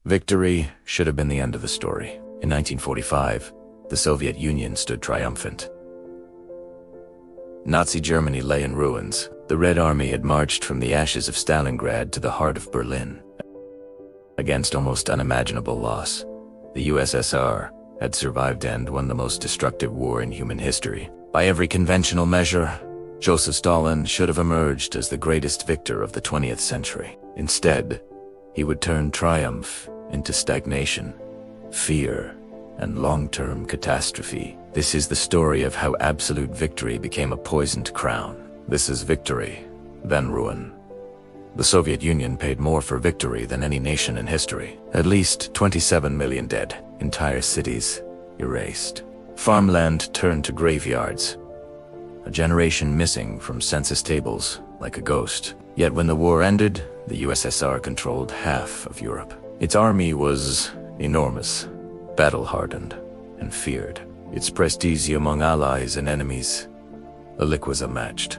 Victory should have been the end of the story. In 1945, the Soviet Union stood triumphant. Nazi Germany lay in ruins. The Red Army had marched from the ashes of Stalingrad to the heart of Berlin. Against almost unimaginable loss, the USSR had survived and won the most destructive war in human history. By every conventional measure, Joseph Stalin should have emerged as the greatest victor of the 20th century. Instead, he would turn triumph into stagnation, fear, and long-term catastrophe. This is the story of how absolute victory became a poisoned crown. This is victory, then ruin. The Soviet Union paid more for victory than any nation in history. At least 27 million dead, entire cities erased. Farmland turned to graveyards. A generation missing from census tables like a ghost. Yet when the war ended, the USSR controlled half of Europe. Its army was enormous, battle-hardened, and feared. Its prestige among allies and enemies, a liquid unmatched.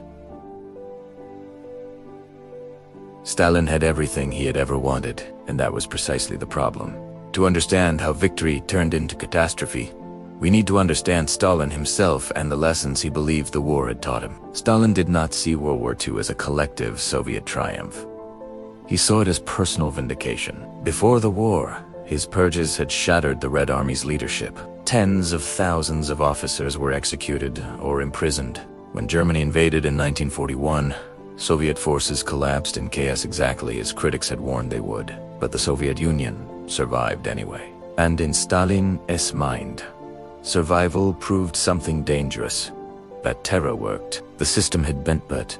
Stalin had everything he had ever wanted, and that was precisely the problem. To understand how victory turned into catastrophe, we need to understand Stalin himself and the lessons he believed the war had taught him. Stalin did not see World War II as a collective Soviet triumph. He saw it as personal vindication. Before the war, his purges had shattered the Red Army's leadership. Tens of thousands of officers were executed or imprisoned. When Germany invaded in 1941, Soviet forces collapsed in chaos exactly as critics had warned they would. But the Soviet Union survived anyway. And in Stalin's mind, survival proved something dangerous. That terror worked. The system had bent, but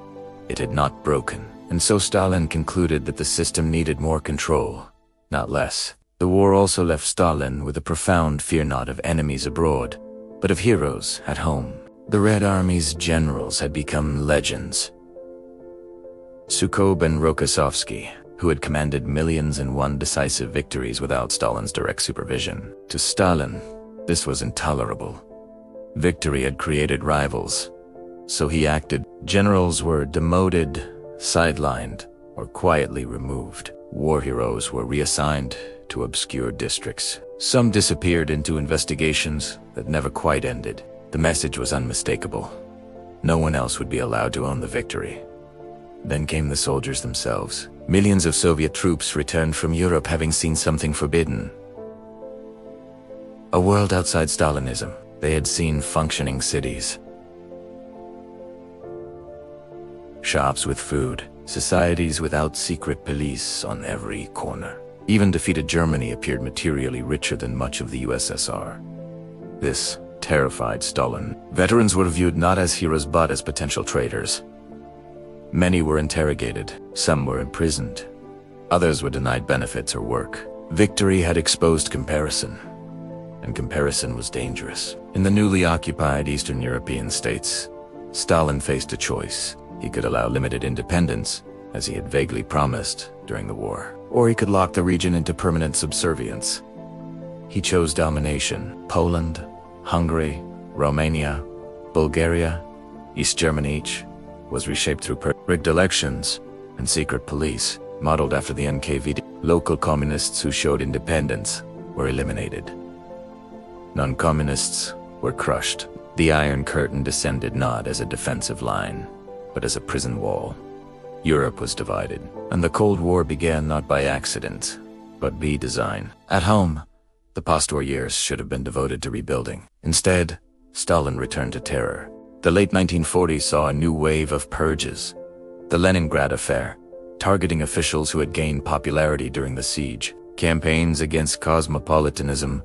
it had not broken. And so Stalin concluded that the system needed more control, not less. The war also left Stalin with a profound fear not of enemies abroad, but of heroes at home. The Red Army's generals had become legends. Sukhov and Rokossovsky, who had commanded millions and won decisive victories without Stalin's direct supervision. To Stalin, this was intolerable. Victory had created rivals, so he acted. Generals were demoted, sidelined, or quietly removed. War heroes were reassigned to obscure districts. Some disappeared into investigations that never quite ended. The message was unmistakable. No one else would be allowed to own the victory. Then came the soldiers themselves. Millions of Soviet troops returned from Europe having seen something forbidden. A world outside Stalinism. They had seen functioning cities, shops with food, societies without secret police on every corner. Even defeated Germany appeared materially richer than much of the USSR. This terrified Stalin. Veterans were viewed not as heroes but as potential traitors. Many were interrogated, some were imprisoned, others were denied benefits or work. Victory had exposed comparison, and comparison was dangerous. In the newly occupied Eastern European states, Stalin faced a choice. He could allow limited independence, as he had vaguely promised during the war, or he could lock the region into permanent subservience. He chose domination. Poland, Hungary, Romania, Bulgaria, East Germany each was reshaped through rigged elections and secret police, modeled after the NKVD. Local communists who showed independence were eliminated. Non-communists were crushed. The Iron Curtain descended not as a defensive line, but as a prison wall. Europe was divided, and the Cold War began not by accident, but by design. At home, the post-war years should have been devoted to rebuilding. Instead, Stalin returned to terror. The late 1940s saw a new wave of purges. The Leningrad affair, targeting officials who had gained popularity during the siege. Campaigns against cosmopolitanism,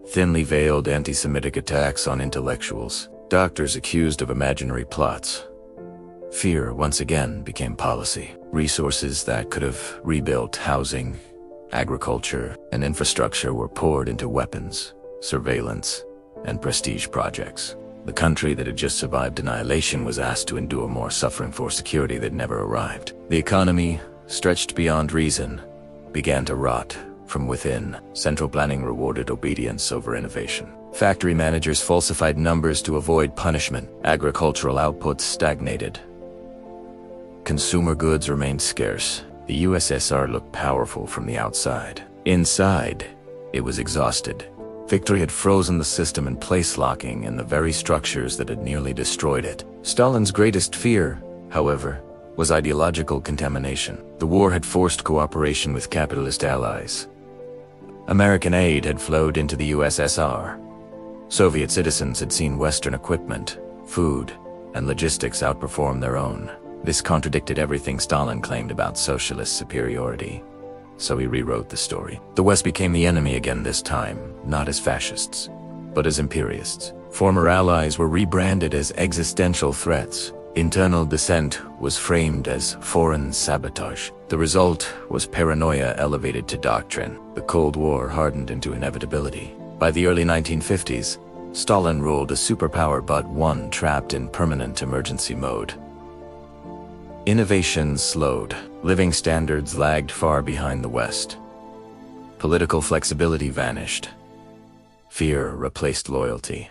thinly veiled anti-Semitic attacks on intellectuals. Doctors accused of imaginary plots. Fear once again became policy. Resources that could have rebuilt housing, agriculture, and infrastructure were poured into weapons, surveillance, and prestige projects. The country that had just survived annihilation was asked to endure more suffering for security that never arrived. The economy, stretched beyond reason, began to rot from within. Central planning rewarded obedience over innovation. Factory managers falsified numbers to avoid punishment. Agricultural outputs stagnated. Consumer goods remained scarce. The USSR looked powerful from the outside, Inside, it was exhausted. Victory had frozen the system in place, locking in the very structures that had nearly destroyed it. Stalin's greatest fear, however, was ideological contamination. The war had forced cooperation with capitalist allies. American aid had flowed into the USSR. Soviet citizens had seen Western equipment, food, and logistics outperform their own. This contradicted everything Stalin claimed about socialist superiority. So he rewrote the story. The West became the enemy again, this time, not as fascists, but as imperialists. Former allies were rebranded as existential threats. Internal dissent was framed as foreign sabotage. The result was paranoia elevated to doctrine. The Cold War hardened into inevitability. By the early 1950s, Stalin ruled a superpower, but one trapped in permanent emergency mode. Innovation slowed. Living standards lagged far behind the West. Political flexibility vanished. Fear replaced loyalty.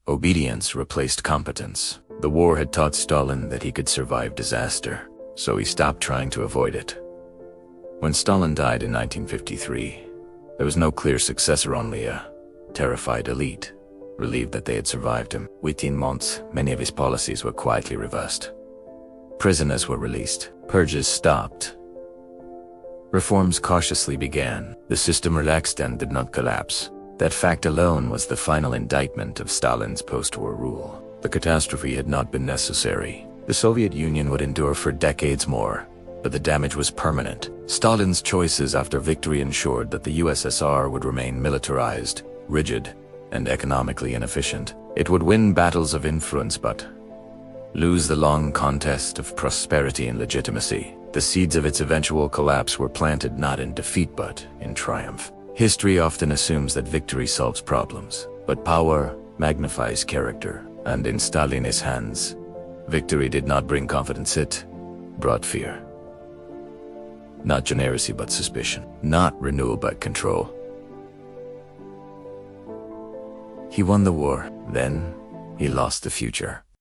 Obedience replaced competence. The war had taught Stalin that he could survive disaster, so he stopped trying to avoid it. When Stalin died in 1953, there was no clear successor, only a terrified elite, relieved that they had survived him. Within months, many of his policies were quietly reversed. Prisoners were released. Purges stopped. Reforms cautiously began. The system relaxed and did not collapse. That fact alone was the final indictment of Stalin's post-war rule. The catastrophe had not been necessary. The Soviet Union would endure for decades more, but the damage was permanent. Stalin's choices after victory ensured that the USSR would remain militarized, rigid, and economically inefficient. It would win battles of influence, but lose the long contest of prosperity and legitimacy. The seeds of its eventual collapse were planted not in defeat but in triumph. History often assumes that victory solves problems, but power magnifies character. And in Stalin's hands, victory did not bring confidence, it brought fear. Not generosity but suspicion. Not renewal but control. He won the war, then he lost the future.